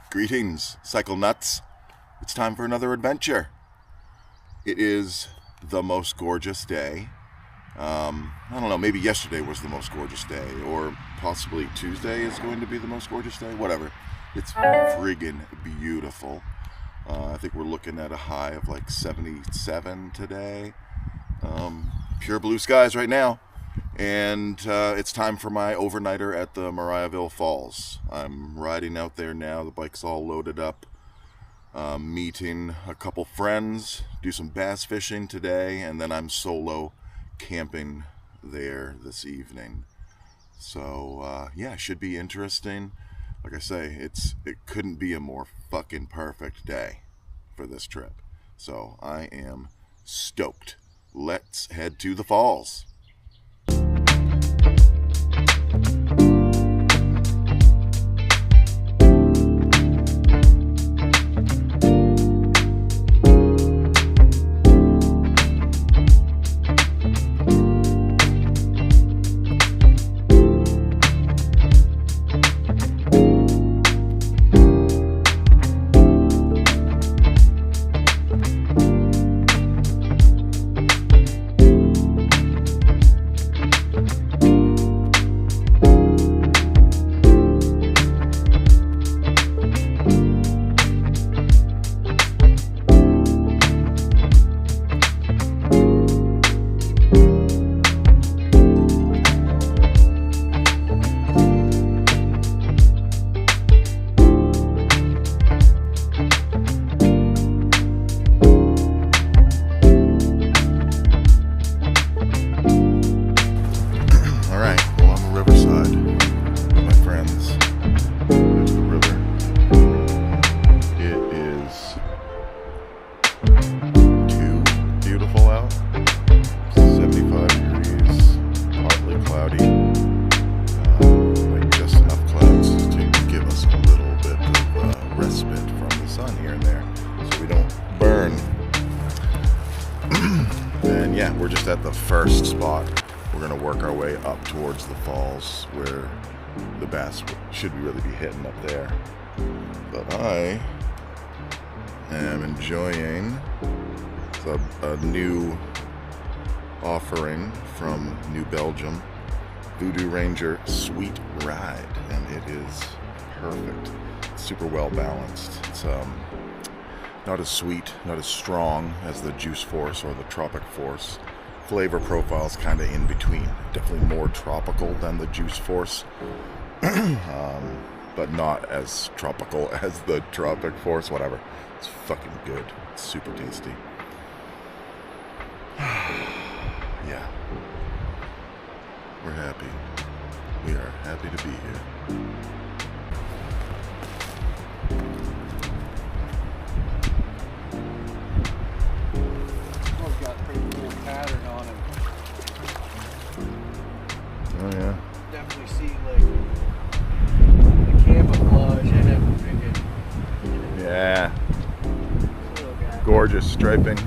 Greetings, cycle nuts. It's time for another adventure. It is the most gorgeous day. I don't know, maybe yesterday was the most gorgeous day, or possibly Tuesday is going to be the most gorgeous day, whatever. It's friggin' beautiful. I think we're looking at a high of like 77 today. Pure blue skies right now. And it's time for my overnighter at the Mariahville Falls. I'm riding out there now. The bike's all loaded up. Meeting a couple friends, do some bass fishing today, and then I'm solo camping there this evening. So yeah, should be interesting. Like I say, it couldn't be a more fucking perfect day for this trip. So I am stoked. Let's head to the falls. We're just at the first spot. We're gonna work our way up towards the falls where the bass should really be hitting up there. But I am enjoying a new offering from New Belgium, Voodoo Ranger Sweet Ride, and it is perfect. It's super well balanced. It's not as sweet, not as strong as the Juice Force or the Tropic Force. Flavor profile's kind of in between. Definitely more tropical than the Juice Force, but not as tropical as the Tropic Force. Whatever. It's fucking good. It's super tasty. Yeah. We're happy. We are happy to be here. Pattern on him. Oh yeah. Definitely see like the camouflage and everything. Yeah. Gorgeous striping.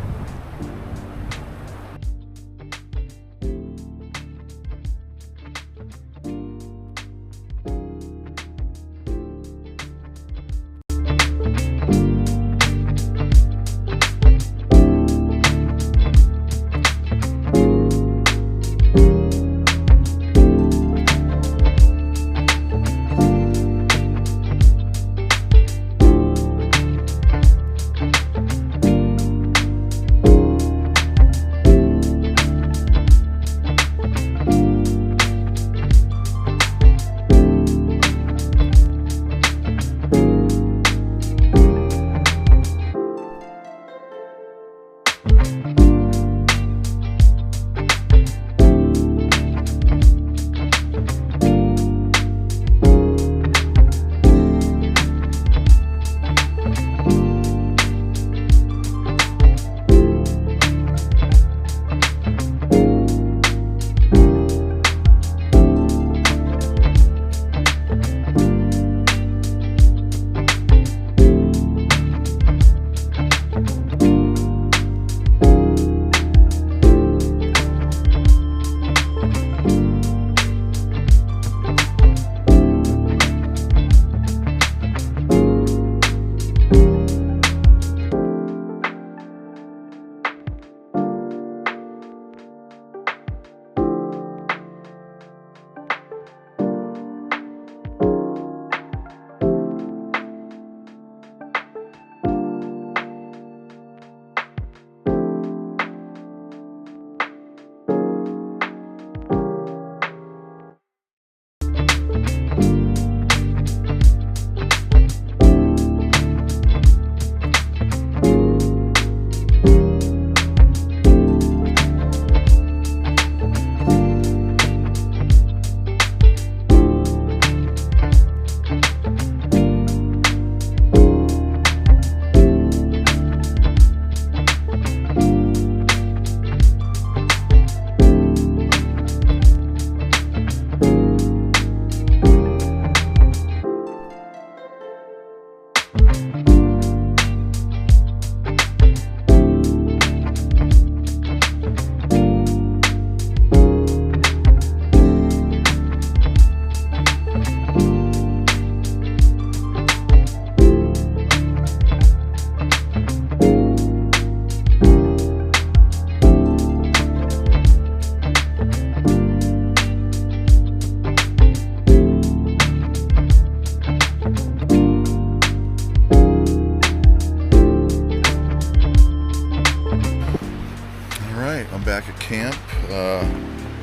camp.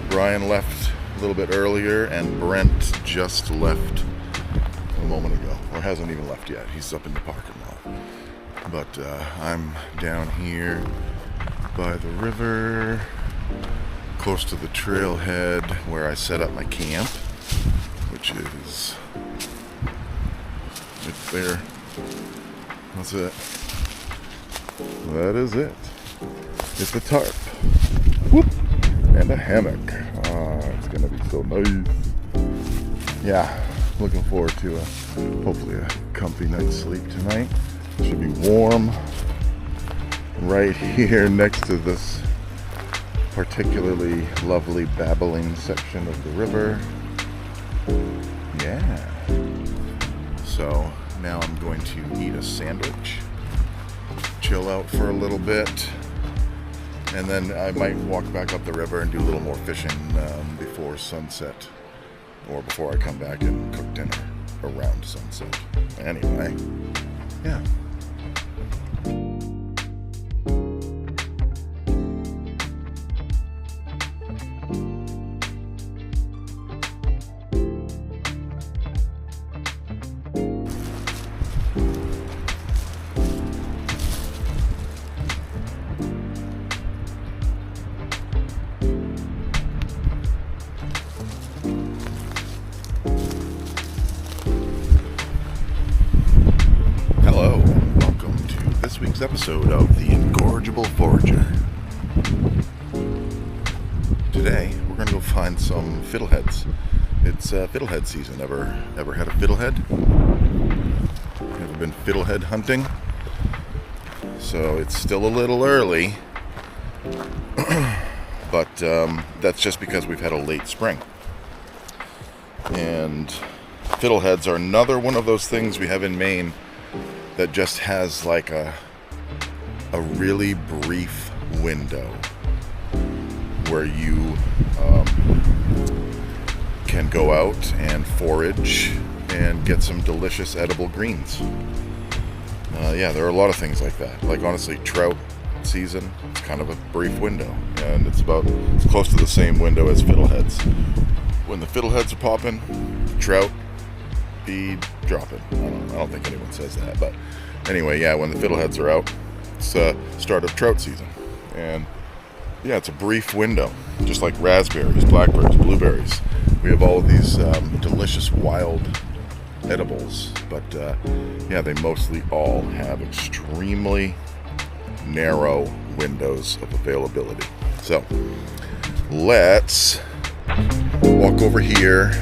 Brian left a little bit earlier, and Brent just left a moment ago, or hasn't even left yet. He's up in the parking lot. But I'm down here by the river, close to the trailhead where I set up my camp, which is right there. That's it. That is it. It's a tarp. Whoop! And a hammock. It's gonna be so nice. Yeah, looking forward to hopefully a comfy night's sleep tonight. It should be warm right here next to this particularly lovely babbling section of the river. Yeah. So now I'm going to eat a sandwich, chill out for a little bit, and then I might walk back up the river and do a little more fishing before sunset, or before I come back and cook dinner around sunset. Anyway, yeah. Episode of The Incorrigible Forager. Today we're gonna go find some fiddleheads. It's fiddlehead season. Ever had a fiddlehead? Ever been fiddlehead hunting? So it's still a little early, but that's just because we've had a late spring. And fiddleheads are another one of those things we have in Maine that just has like a really brief window where you can go out and forage and get some delicious edible greens. Yeah, there are a lot of things like that. Like honestly, trout season, it's kind of a brief window, and it's close to the same window as fiddleheads. When the fiddleheads are popping, trout be dropping. I don't think anyone says that, but anyway, yeah, when the fiddleheads are out, it's start of trout season, and yeah, it's a brief window, just like raspberries, blackberries, blueberries. We have all of these delicious wild edibles, but yeah, they mostly all have extremely narrow windows of availability. So let's walk over here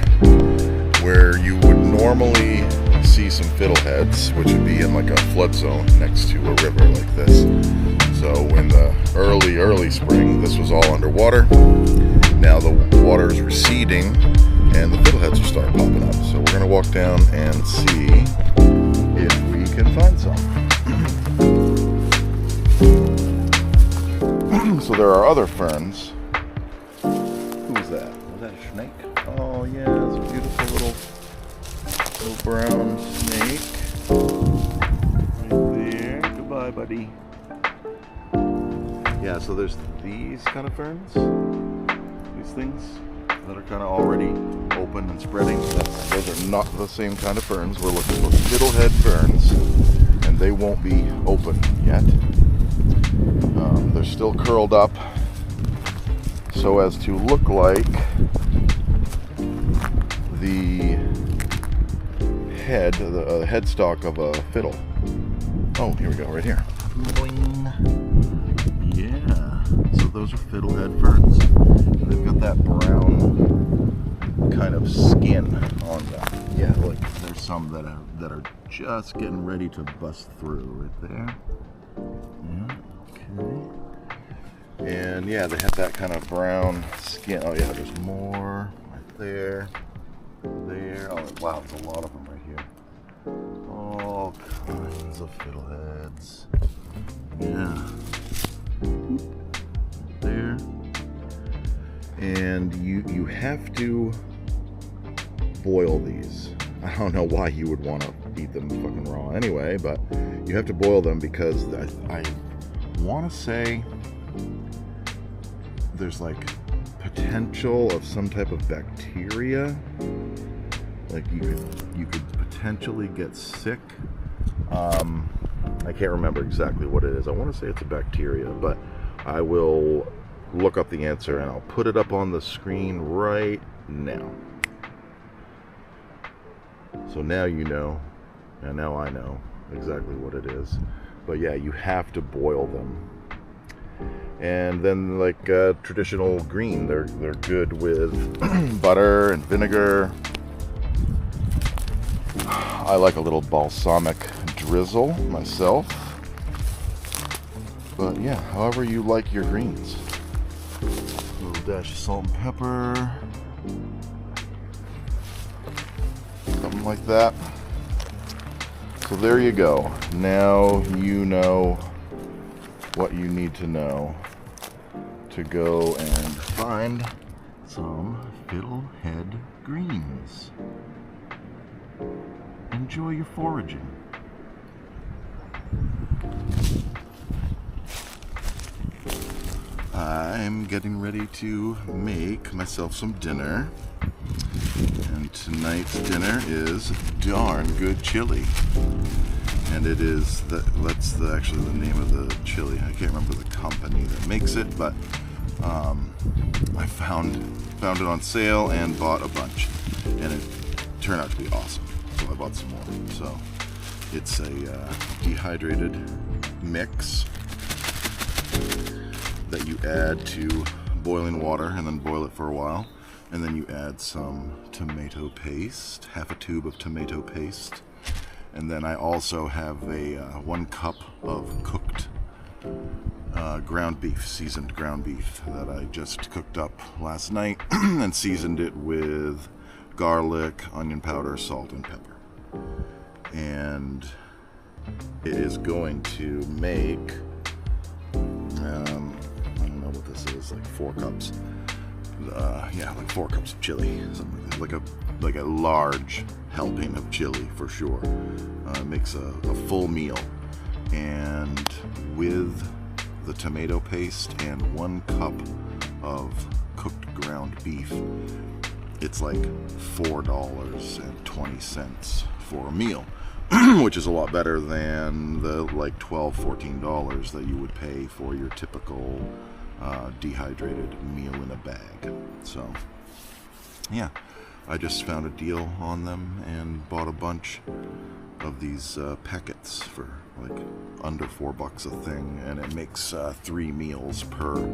where you would normally see some fiddleheads, which would be in like a flood zone next to a river like this. So in the early spring, this was all underwater. Now the water is receding and the fiddleheads will start popping up. So we're gonna walk down and see if we can find some. So there are other ferns. Who's that? Was that a snake? Oh yeah, it's a beautiful little brown snake right there. Goodbye, buddy. Yeah, so there's these kind of ferns, these things that are kind of already open and spreading. Those are not the same kind of ferns. We're looking for fiddlehead ferns, and they won't be open yet. They're still curled up so as to look like the headstock of a fiddle. Oh, here we go, right here. Boing. Yeah, so those are fiddlehead ferns. They've got that brown kind of skin on them. Yeah, like there's some that are just getting ready to bust through right there. Yeah, okay. And yeah, they have that kind of brown skin. Oh yeah, there's more right there. There. Oh wow, there's a lot of them right here. All kinds of fiddleheads. Yeah. There. And you have to boil these. I don't know why you would want to eat them fucking raw anyway, but you have to boil them because I want to say there's like potential of some type of bacteria. Like you could potentially get sick. I can't remember exactly what it is. I want to say it's a bacteria, but I will look up the answer and I'll put it up on the screen right now. So now you know, and now I know exactly what it is. But yeah, you have to boil them. And then like traditional green, they're good with butter and vinegar. I like a little balsamic drizzle myself. But yeah, however you like your greens. A little dash of salt and pepper. Something like that. So there you go. Now you know what you need to know to go and find some fiddlehead greens. Enjoy your foraging. I'm getting ready to make myself some dinner. And tonight's dinner is darn good chili. And it is, that's actually the name of the chili. I can't remember the company that makes it, but I found it on sale and bought a bunch. And it turned out to be awesome. So I bought some more. So it's a dehydrated mix that you add to boiling water and then boil it for a while. And then you add some tomato paste, half a tube of tomato paste. And then I also have a 1 cup of cooked ground beef, seasoned ground beef that I just cooked up last night and seasoned it with garlic, onion powder, salt, and pepper. And it is going to make, I don't know what this is, like 4 cups. Yeah, like 4 cups of chili, something like a large helping of chili for sure. Makes a full meal, and with the tomato paste and 1 cup of cooked ground beef, it's like $4.20 for a meal, which is a lot better than the like $12-14 that you would pay for your typical dehydrated meal in a bag. So yeah, I just found a deal on them and bought a bunch of these packets for like under $4 a thing, and it makes 3 meals per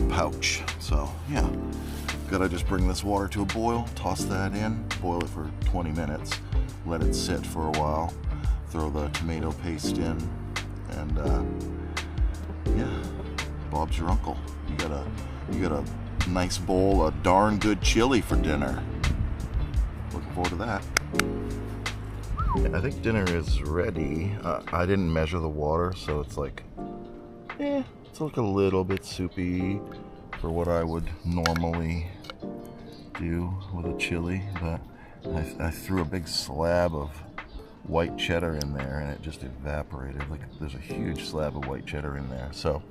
pouch. So yeah, gotta just bring this water to a boil, toss that in, boil it for 20 minutes, let it sit for a while, throw the tomato paste in, and yeah, Bob's your uncle. You got a nice bowl of darn good chili for dinner. Looking forward to that. I think dinner is ready. I didn't measure the water, so it's like, it's like a little bit soupy for what I would normally do with a chili, but I threw a big slab of white cheddar in there and it just evaporated. Like there's a huge slab of white cheddar in there. So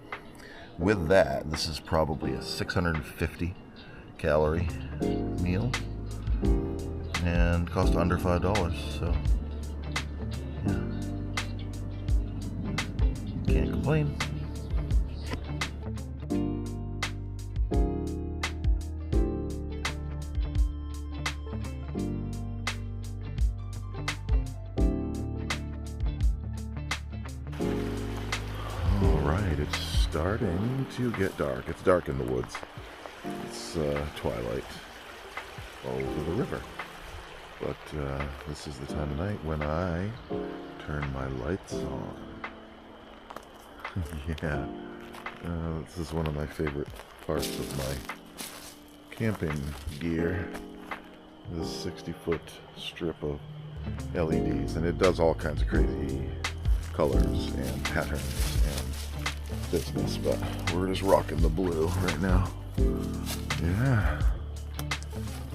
with that, this is probably a 650 calorie meal and cost under $5. So yeah, can't complain. Alright, it's starting to get dark. It's dark in the woods. It's twilight all over the river. But this is the time of night when I turn my lights on. Yeah, this is one of my favorite parts of my camping gear. This 60-foot strip of LEDs, and it does all kinds of crazy colors and patterns and business, but we're just rocking the blue right now. Yeah,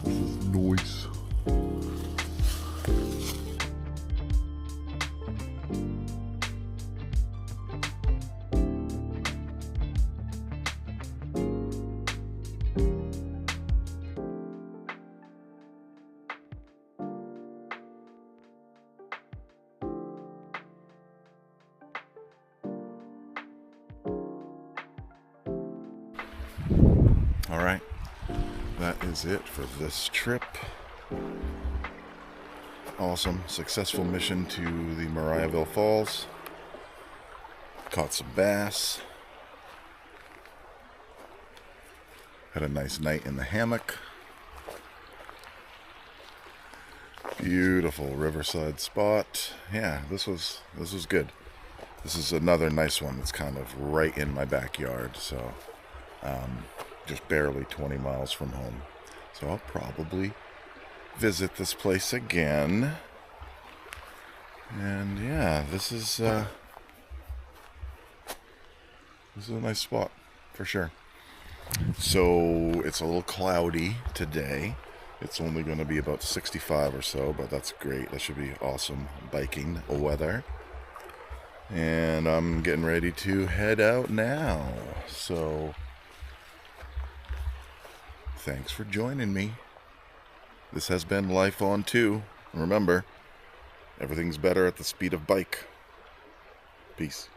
this is nice. All right, that is it for this trip. Awesome, successful mission to the Mariahville Falls. Caught some bass. Had a nice night in the hammock. Beautiful riverside spot. Yeah, this was good. This is another nice one that's kind of right in my backyard, so just barely 20 miles from home. So I'll probably visit this place again. And yeah, this is a nice spot for sure. So it's a little cloudy today. It's only going to be about 65 or so, but that's great. That should be awesome biking weather. And I'm getting ready to head out now. So thanks for joining me. This has been Life on 2. Remember, everything's better at the speed of bike. Peace.